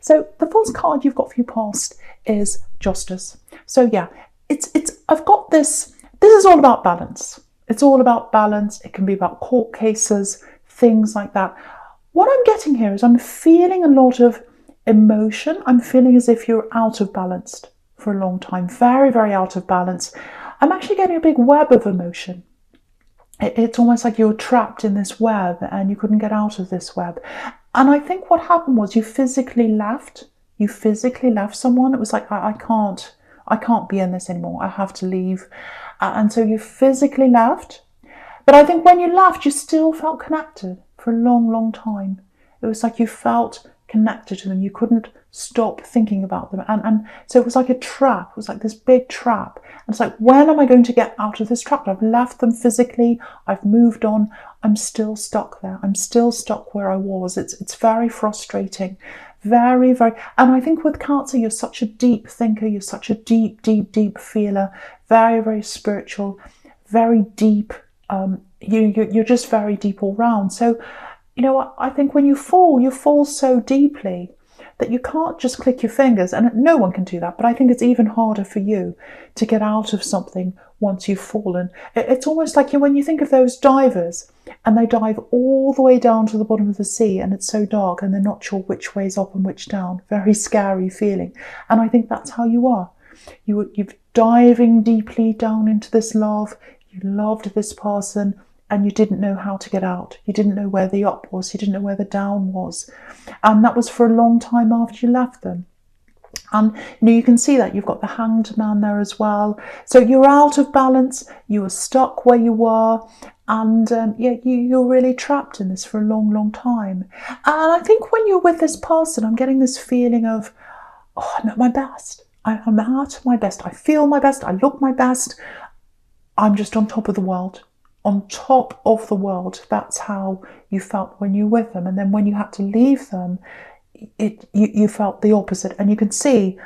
So the first card you've got for your past is Justice. So yeah, I've got this. This is all about balance. It's all about balance. It can be about court cases, things like that. What I'm getting here is I'm feeling a lot of emotion. I'm feeling as if you're out of balance for a long time. Very, very out of balance. I'm actually getting a big web of emotion. It's almost like you were trapped in this web and you couldn't get out of this web. And I think what happened was you physically left. You physically left someone. It was like, I can't be in this anymore. I have to leave. And so you physically left. But I think when you left, you still felt connected for a long, long time. It was like you felt connected to them. You couldn't stop thinking about them. And so it was like a trap. It was like this big trap. And it's like, when am I going to get out of this trap? I've left them physically. I've moved on. I'm still stuck there. I'm still stuck where I was. It's very frustrating. Very, very. And I think with Cancer, you're such a deep thinker. You're such a deep, deep, deep feeler. Very, very spiritual. Very deep. You're just very deep all round. So, you know, I think when you fall so deeply that you can't just click your fingers, and no one can do that, but I think it's even harder for you to get out of something once you've fallen. It's almost like when you think of those divers and they dive all the way down to the bottom of the sea and it's so dark and they're not sure which way's up and which down. Very scary feeling. And I think that's how you are. You're diving deeply down into this love. You loved this person and you didn't know how to get out. You didn't know where the up was. You didn't know where the down was. And that was for a long time after you left them. And you can see that you've got the Hanged Man there as well. So you're out of balance. You were stuck where you were. And you're really trapped in this for a long, long time. And I think when you're with this person, I'm getting this feeling of, oh, I'm at my best. I'm at my best. I feel my best. I look my best. I'm just on top of the world. On top of the world. That's how you felt when you were with them. And then when you had to leave them, you felt the opposite. And you can see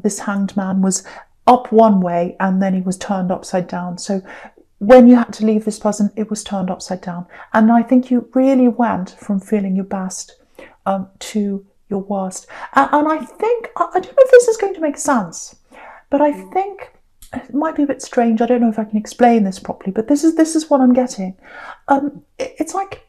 this Hanged Man was up one way and then he was turned upside down. So when you had to leave this person, it was turned upside down. And I think you really went from feeling your best to your worst. And I think, I don't know if this is going to make sense, but I think it might be a bit strange. I don't know if I can explain this properly, but this is what I'm getting. It's like,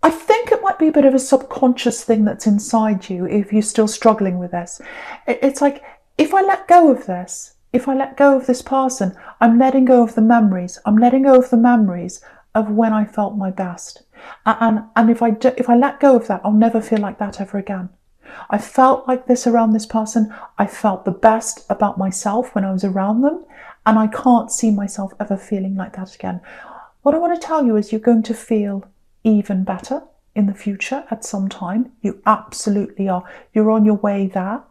I think it might be a bit of a subconscious thing that's inside you if you're still struggling with this. It's like, if I let go of this, if I let go of this person, I'm letting go of the memories. I'm letting go of the memories of when I felt my best. And if I let go of that, I'll never feel like that ever again. I felt like this around this person. I felt the best about myself when I was around them. And I can't see myself ever feeling like that again. What I want to tell you is you're going to feel even better in the future at some time. You absolutely are. You're on your way there.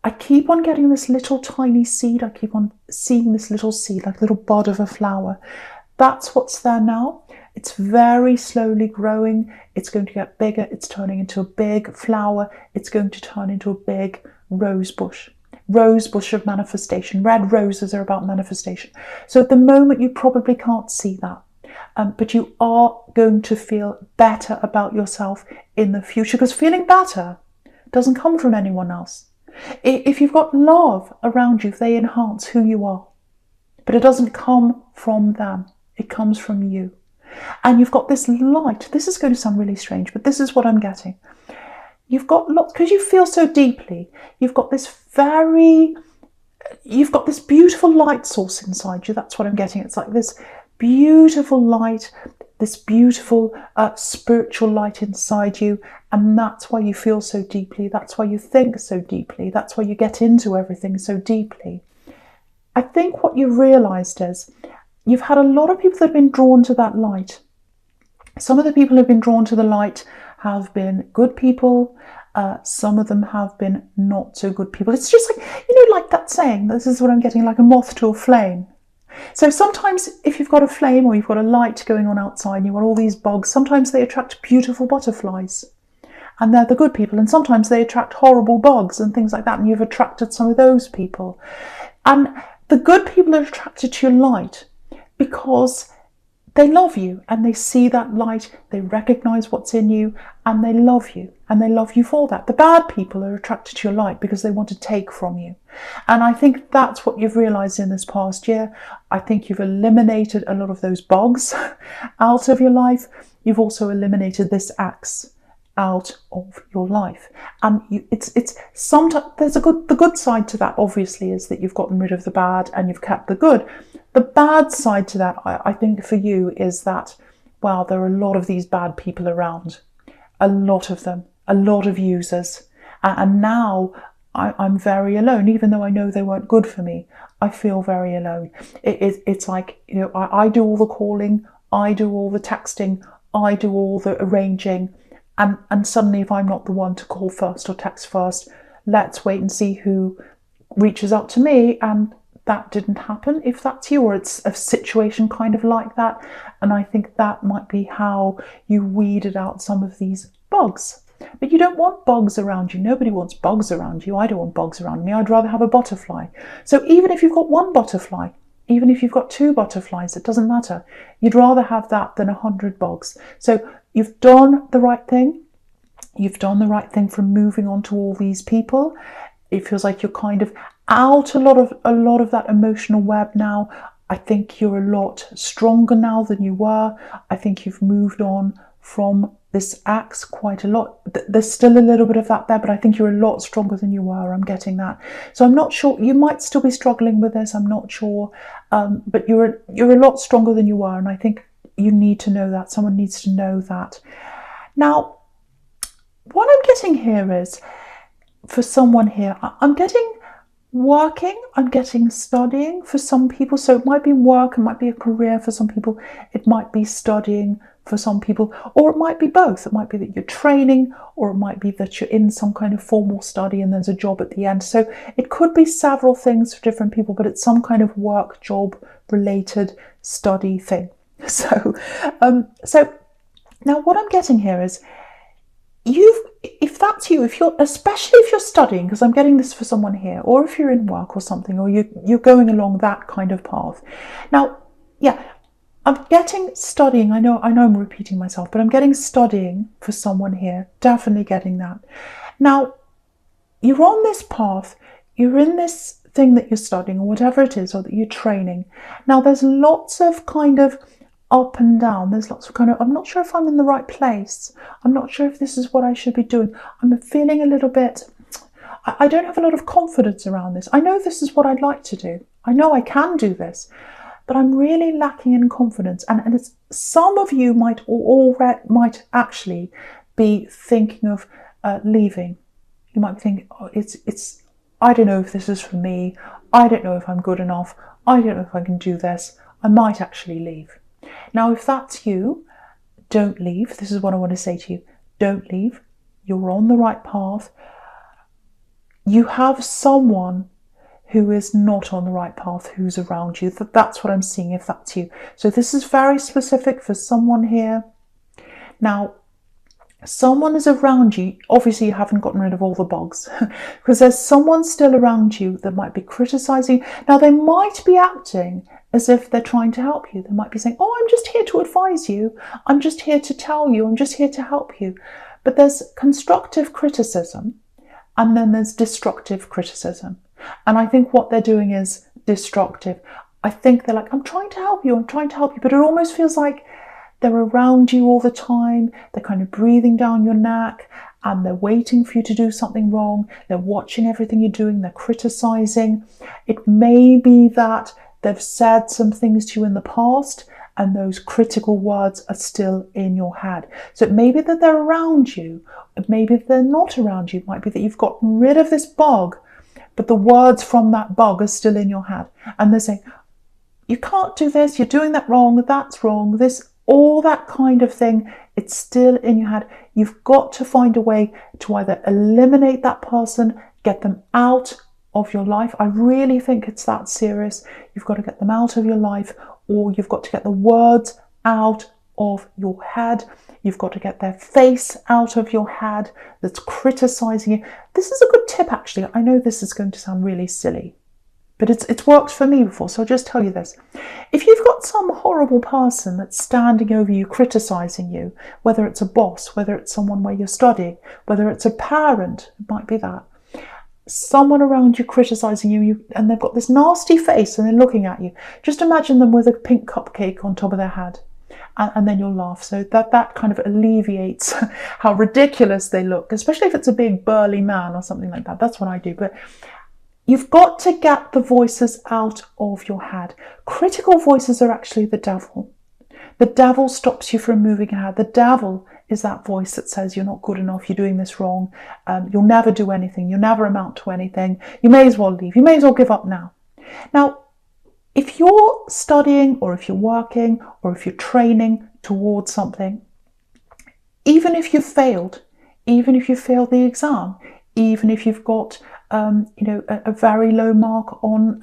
I keep on getting this little tiny seed. I keep on seeing this little seed, like a little bud of a flower. That's what's there now. It's very slowly growing. It's going to get bigger. It's turning into a big flower. It's going to turn into a big rose bush. Rose bush of manifestation. Red roses are about manifestation. So at the moment, you probably can't see that. But you are going to feel better about yourself in the future, because feeling better doesn't come from anyone else. If you've got love around you, they enhance who you are. But it doesn't come from them. It comes from you. And you've got this light. This is going to sound really strange, but this is what I'm getting. You've got lots, because you feel so deeply, you've got this beautiful light source inside you. That's what I'm getting. It's like this beautiful light, this beautiful spiritual light inside you. And that's why you feel so deeply. That's why you think so deeply. That's why you get into everything so deeply. I think what you've realised is you've had a lot of people that have been drawn to that light. Some of the people who have been drawn to the light have been good people. Some of them have been not so good people. It's just like, like that saying, this is what I'm getting, like a moth to a flame. So sometimes if you've got a flame or you've got a light going on outside and you've got all these bugs, sometimes they attract beautiful butterflies. And they're the good people. And sometimes they attract horrible bugs and things like that. And you've attracted some of those people. And the good people are attracted to your light because they love you and they see that light, they recognize what's in you, and they love you, and they love you for that. The bad people are attracted to your light because they want to take from you. And I think that's what you've realized in this past year. I think you've eliminated a lot of those bugs out of your life. You've also eliminated this axe out of your life. And it's sometimes there's the good side to that, obviously, is that you've gotten rid of the bad and you've kept the good. The bad side to that, I think, for you is that, well, there are a lot of these bad people around, a lot of them, a lot of users, and now I'm very alone. Even though I know they weren't good for me, I feel very alone. It's like, you know, I do all the calling, I do all the texting, I do all the arranging, and suddenly, if I'm not the one to call first or text first, let's wait and see who reaches out to me. And that didn't happen, if that's you, or it's a situation kind of like that. And I think that might be how you weeded out some of these bugs. But you don't want bugs around you. Nobody wants bugs around you. I don't want bugs around me. I'd rather have a butterfly. So even if you've got one butterfly, even if you've got two butterflies, it doesn't matter. You'd rather have that than 100 bugs. So you've done the right thing. You've done the right thing from moving on to all these people. It feels like you're kind of out a lot of that emotional web now. I think you're a lot stronger now than you were. I think you've moved on from this axe quite a lot. There's still a little bit of that there, but I think you're a lot stronger than you were. I'm getting that. So I'm not sure. You might still be struggling with this. I'm not sure, but you're a lot stronger than you were, and I think you need to know that. Someone needs to know that. Now, what I'm getting here is, for someone here, I'm getting working, I'm getting studying for some people. So it might be work, it might be a career for some people, it might be studying for some people, or it might be both. It might be that you're training, or it might be that you're in some kind of formal study and there's a job at the end. So it could be several things for different people, but it's some kind of work, job related study thing. So now what I'm getting here is, if that's you, especially if you're studying, because I'm getting this for someone here, or if you're in work or something, or you're going along that kind of path. Now, yeah, I'm getting studying. I know I'm repeating myself, but I'm getting studying for someone here. Definitely getting that. Now, you're on this path, you're in this thing that you're studying, or whatever it is, or that you're training. Now, there's lots of kind of up and down. There's lots of kind of, I'm not sure if I'm in the right place. I'm not sure if this is what I should be doing. I'm feeling a little bit, I don't have a lot of confidence around this. I know this is what I'd like to do. I know I can do this, but I'm really lacking in confidence. And it's, some of you might actually be thinking of leaving. You might be thinking, oh, it's, I don't know if this is for me. I don't know if I'm good enough. I don't know if I can do this. I might actually leave. Now, if that's you, don't leave. This is what I want to say to you. Don't leave. You're on the right path. You have someone who is not on the right path, who's around you. That's what I'm seeing, if that's you. So this is very specific for someone here. Now, someone is around you. Obviously, you haven't gotten rid of all the bugs, because there's someone still around you that might be criticizing. Now, they might be acting as if they're trying to help you. They might be saying, oh, I'm just here to advise you. I'm just here to tell you. I'm just here to help you. But there's constructive criticism, and then there's destructive criticism. And I think what they're doing is destructive. I think they're like, I'm trying to help you. I'm trying to help you. But it almost feels like they're around you all the time. They're kind of breathing down your neck, and they're waiting for you to do something wrong. They're watching everything you're doing. They're criticizing. It may be that they've said some things to you in the past, and those critical words are still in your head. So it may be that they're around you. It may be that they're not around you. It might be that you've gotten rid of this bug, but the words from that bug are still in your head. And they're saying, you can't do this. You're doing that wrong. That's wrong. This, all that kind of thing. It's still in your head. You've got to find a way to either eliminate that person, get them out of your life. I really think it's that serious. You've got to get them out of your life, or you've got to get the words out of your head. You've got to get their face out of your head that's criticizing you. This is a good tip, actually. I know this is going to sound really silly, but it's worked for me before, so I'll just tell you this. If you've got some horrible person that's standing over you, criticizing you, whether it's a boss, whether it's someone where you're studying, whether it's a parent, it might be that, someone around you criticizing you, and they've got this nasty face and they're looking at you, just imagine them with a pink cupcake on top of their head, and then you'll laugh. So that kind of alleviates how ridiculous they look, especially if it's a big burly man or something like that. That's what I do. But you've got to get the voices out of your head. Critical voices are actually the devil. The devil stops you from moving ahead. The devil is that voice that says you're not good enough, you're doing this wrong, you'll never do anything, you'll never amount to anything, you may as well leave, you may as well give up now. Now, if you're studying or if you're working or if you're training towards something, even if you've failed, even if you failed the exam, even if you've got a very low mark on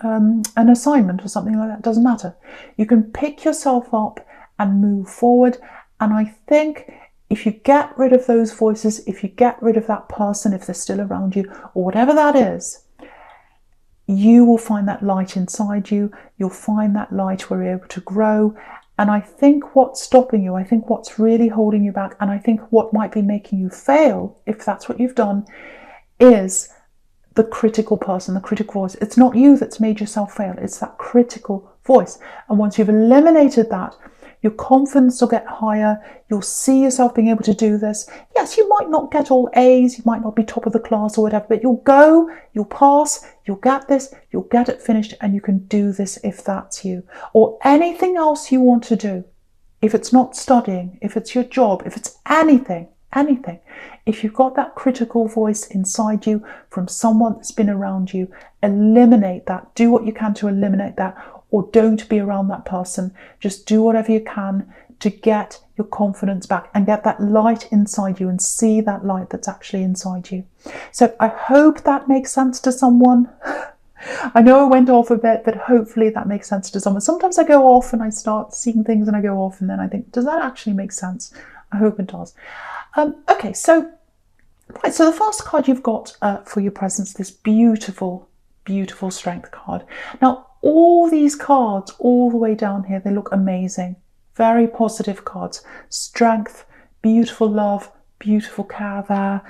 an assignment or something like that, doesn't matter. You can pick yourself up and move forward. And I think if you get rid of those voices, if you get rid of that person, if they're still around you, or whatever that is, you will find that light inside you. You'll find that light where you're able to grow. And I think what's stopping you, I think what's really holding you back, and I think what might be making you fail, if that's what you've done, is the critical person, the critical voice. It's not you that's made yourself fail, it's that critical voice. And once you've eliminated that, your confidence will get higher. You'll see yourself being able to do this. Yes, you might not get all A's, you might not be top of the class or whatever, but you'll go, you'll pass, you'll get this, you'll get it finished, and you can do this if that's you. Or anything else you want to do. If it's not studying, if it's your job, if it's anything. If you've got that critical voice inside you from someone that's been around you, eliminate that. Do what you can to eliminate that, or don't be around that person. Just do whatever you can to get your confidence back and get that light inside you and see that light that's actually inside you. So I hope that makes sense to someone. I know I went off a bit, but hopefully that makes sense to someone. Sometimes I go off and I start seeing things and I go off and then I think, does that actually make sense? I hope it does. Okay, so the first card you've got for your presence, this beautiful, beautiful strength card. Now, all these cards, all the way down here, they look amazing. Very positive cards. Strength, beautiful love, beautiful care there.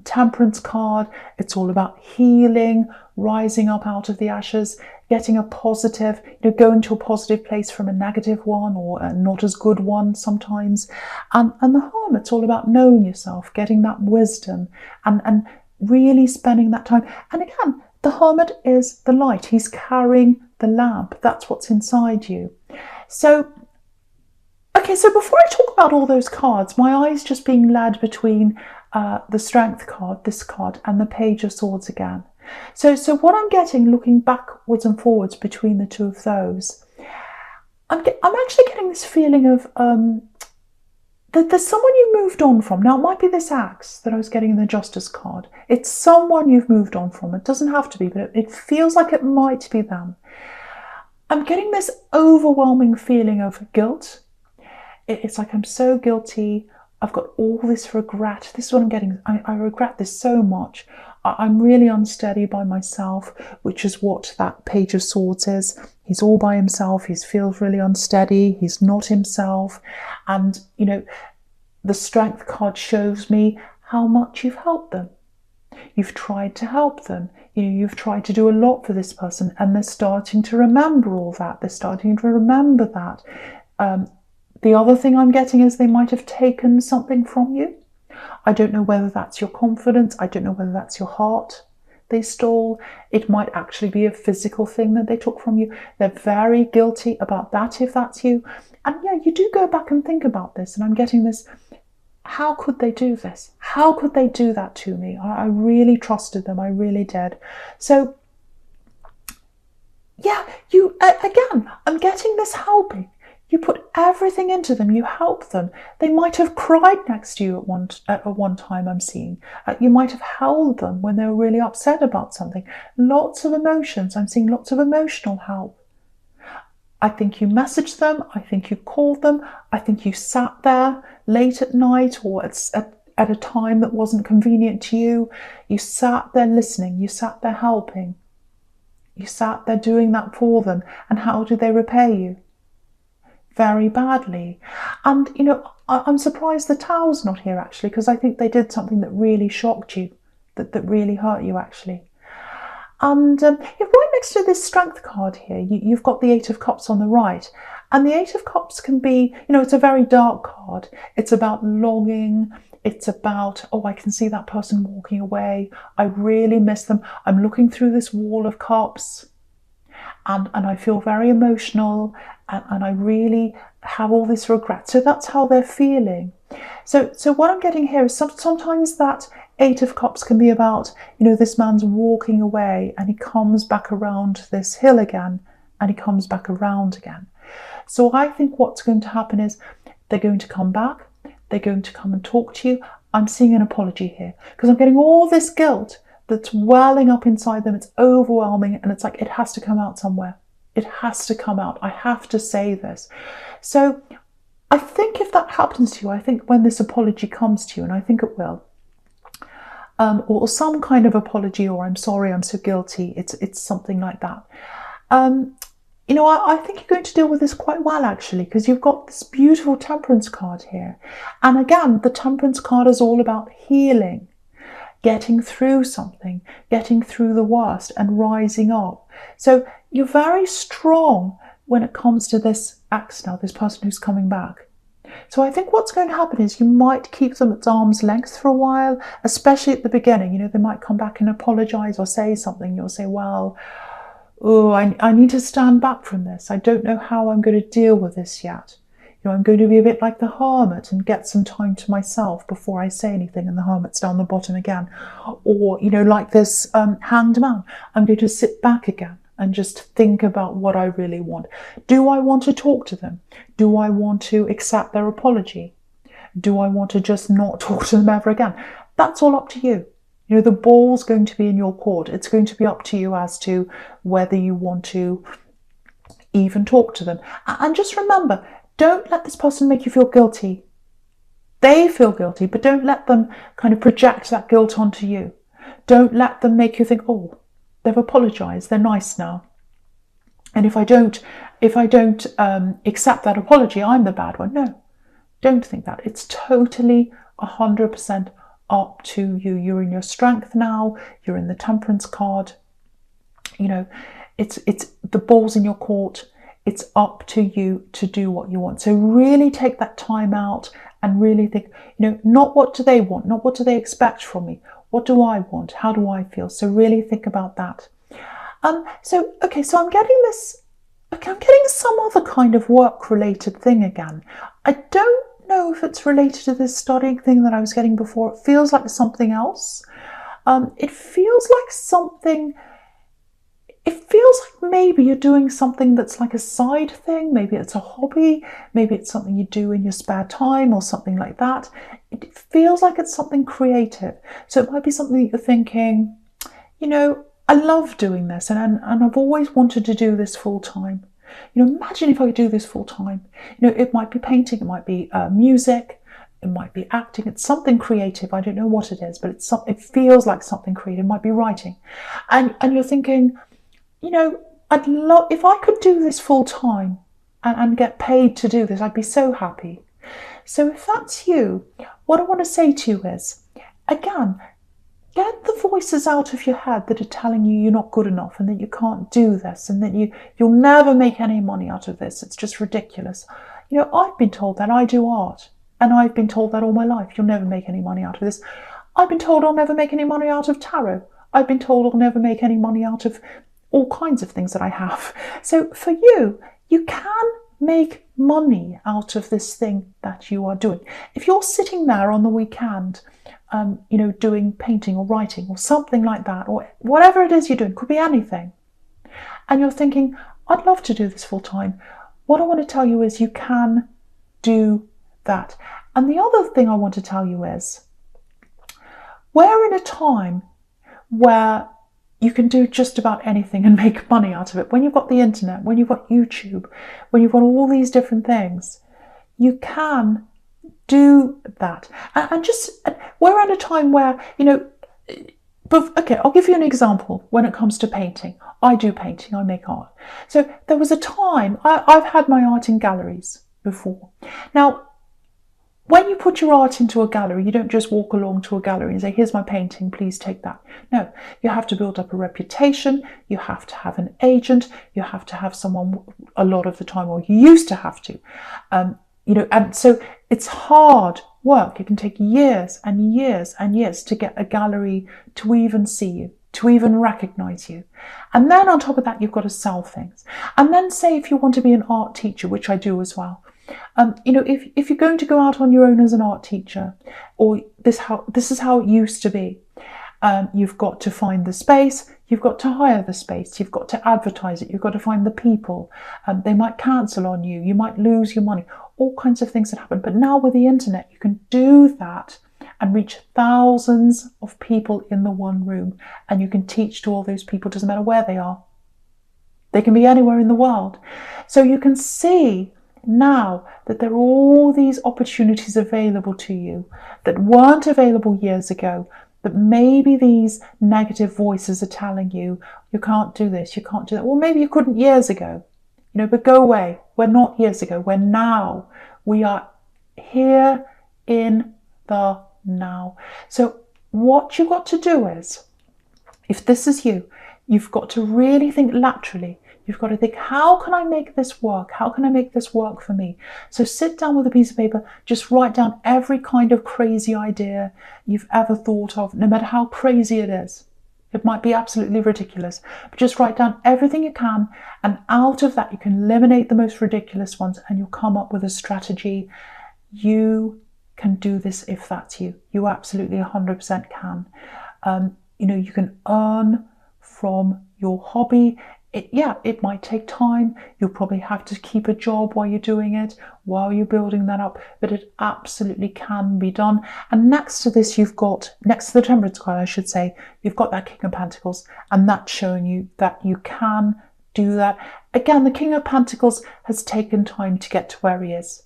Temperance card, it's all about healing, rising up out of the ashes, getting a positive, going to a positive place from a negative one or a not as good one sometimes. And the Hermit's all about knowing yourself, getting that wisdom and really spending that time. And again, the Hermit is the light. He's carrying the lamp. That's what's inside you. So, okay, so before I talk about all those cards, my eye's just being led between the Strength card, this card, and the Page of Swords again. So what I'm getting, looking backwards and forwards between the two of those, I'm actually getting this feeling of that there's someone you moved on from. Now, it might be this axe that I was getting in the Justice card. It's someone you've moved on from. It doesn't have to be, but it feels like it might be them. I'm getting this overwhelming feeling of guilt. It's like, I'm so guilty. I've got all this regret. This is what I'm getting. I regret this so much. I'm really unsteady by myself, which is what that Page of Swords is. He's all by himself. He feels really unsteady. He's not himself. And, the Strength card shows me how much you've helped them. You've tried to help them. You've tried to do a lot for this person, and they're starting to remember all that. They're starting to remember that. The other thing I'm getting is they might have taken something from you. I don't know whether that's your confidence. I don't know whether that's your heart they stole. It might actually be a physical thing that they took from you. They're very guilty about that if that's you. And yeah, you do go back and think about this, and I'm getting this, how could they do this? How could they do that to me? I really trusted them. I really did. So yeah, again, I'm getting this helping. You put everything into them. You help them. They might have cried next to you at one time, I'm seeing. You might have held them when they were really upset about something. Lots of emotions. I'm seeing lots of emotional help. I think you messaged them. I think you called them. I think you sat there late at night or at a time that wasn't convenient to you. You sat there listening. You sat there helping. You sat there doing that for them, and how do they repay you? Very badly. And, you know, I'm surprised the Tower's not here, actually, because I think they did something that really shocked you, that really hurt you, actually. And right next to this Strength card here, you've got the Eight of Cups on the right. And the Eight of Cups can be, you know, it's a very dark card. It's about longing. It's about, oh, I can see that person walking away. I really miss them. I'm looking through this wall of cups, and I feel very emotional, and I really have all this regret. So that's how they're feeling. So what I'm getting here is sometimes that Eight of Cups can be about, you know, this man's walking away and he comes back around this hill again, and he comes back around again. So I think what's going to happen is they're going to come back, they're going to come and talk to you. I'm seeing an apology here because I'm getting all this guilt that's welling up inside them. It's overwhelming, and it's like it has to come out somewhere. It has to come out. I have to say this. So I think if that happens to you, I think when this apology comes to you, and I think it will, or some kind of apology, or I'm sorry, I'm so guilty, it's something like that. You know, I think you're going to deal with this quite well, actually, because you've got this beautiful Temperance card here. And again, the Temperance card is all about healing, getting through something, getting through the worst and rising up. So you're very strong when it comes to this ex now, this person who's coming back. So I think what's going to happen is you might keep them at arm's length for a while, especially at the beginning. You know, they might come back and apologise or say something. You'll say, well, oh, I need to stand back from this. I don't know how I'm going to deal with this yet. You know, I'm going to be a bit like the hermit and get some time to myself before I say anything, and the hermit's down the bottom again. Or, you know, like this hanged man, I'm going to sit back again and just think about what I really want. Do I want to talk to them? Do I want to accept their apology? Do I want to just not talk to them ever again? That's all up to you. You know, the ball's going to be in your court. It's going to be up to you as to whether you want to even talk to them. And just remember, don't let this person make you feel guilty. They feel guilty, but don't let them kind of project that guilt onto you. Don't let them make you think, oh, they've apologised, they're nice now. And if I don't accept that apology, I'm the bad one. No, don't think that. It's totally 100% up to you. You're in your Strength now. You're in the Temperance card. You know, it's the ball's in your court. It's up to you to do what you want. So really take that time out and really think, you know, not what do they want, not what do they expect from me. What do I want? How do I feel? So really think about that. So I'm getting this. Okay, I'm getting some other kind of work-related thing again. I don't know if it's related to this studying thing that I was getting before. It feels like something else. It feels like something. It feels like maybe you're doing something that's like a side thing. Maybe it's a hobby. Maybe it's something you do in your spare time or something like that. It feels like it's something creative. So it might be something that you're thinking, you know, I love doing this and I've always wanted to do this full time. You know, imagine if I could do this full time. You know, it might be painting, it might be music, it might be acting. It's something creative. I don't know what it is, but it feels like something creative. It might be writing. And you're thinking, you know, I'd love, if I could do this full time and get paid to do this, I'd be so happy. So if that's you, what I want to say to you is, again, get the voices out of your head that are telling you you're not good enough and that you can't do this and that you'll never make any money out of this. It's just ridiculous. You know, I've been told that. I do art, and I've been told that all my life. You'll never make any money out of this. I've been told I'll never make any money out of tarot. I've been told I'll never make any money out of all kinds of things that I have. So for you, you can make money out of this thing that you are doing. If you're sitting there on the weekend, you know, doing painting or writing or something like that, or whatever it is you're doing, could be anything, and you're thinking, I'd love to do this full time. What I want to tell you is you can do that. And the other thing I want to tell you is, we're in a time where you can do just about anything and make money out of it. When you've got the internet, when you've got YouTube, when you've got all these different things, you can do that. And just, we're at a time where, you know, but okay, I'll give you an example when it comes to painting. I do painting, I make art. So there was a time, I've had my art in galleries before. Now, when you put your art into a gallery, you don't just walk along to a gallery and say, here's my painting, please take that. No, you have to build up a reputation, you have to have an agent, you have to have someone a lot of the time, or you used to have to. And so it's hard work. It can take years and years and years to get a gallery to even see you, to even recognize you. And then on top of that, you've got to sell things. And then say if you want to be an art teacher, which I do as well, if you're going to go out on your own as an art teacher, or this is how it used to be, you've got to find the space, you've got to hire the space, you've got to advertise it, you've got to find the people, they might cancel on you, you might lose your money, all kinds of things that happen. But now with the internet, you can do that and reach thousands of people in the one room, and you can teach to all those people, doesn't matter where they are. They can be anywhere in the world. So you can see now that there are all these opportunities available to you that weren't available years ago, that maybe these negative voices are telling you, you can't do this, you can't do that. Well, maybe you couldn't years ago, but go away. We're not years ago, we're now. We are here in the now. So what you've got to do is, if this is you, you've got to really think laterally. You've got to think, how can I make this work? How can I make this work for me? So sit down with a piece of paper, just write down every kind of crazy idea you've ever thought of, no matter how crazy it is. It might be absolutely ridiculous, but just write down everything you can, and out of that you can eliminate the most ridiculous ones, and you'll come up with a strategy. You can do this if that's you. You absolutely 100% can. You can earn from your hobby. It might take time. You'll probably have to keep a job while you're doing it, while you're building that up, but it absolutely can be done. And next to this, next to the Temperance card, I should say, you've got that King of Pentacles, and that's showing you that you can do that. Again, the King of Pentacles has taken time to get to where he is.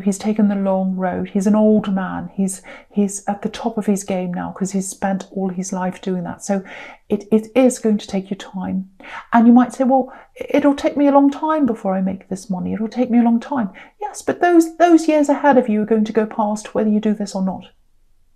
He's taken the long road. He's an old man. He's at the top of his game now because he's spent all his life doing that. So it is going to take you time. And you might say, well, it'll take me a long time before I make this money. It'll take me a long time. Yes, but those years ahead of you are going to go past whether you do this or not.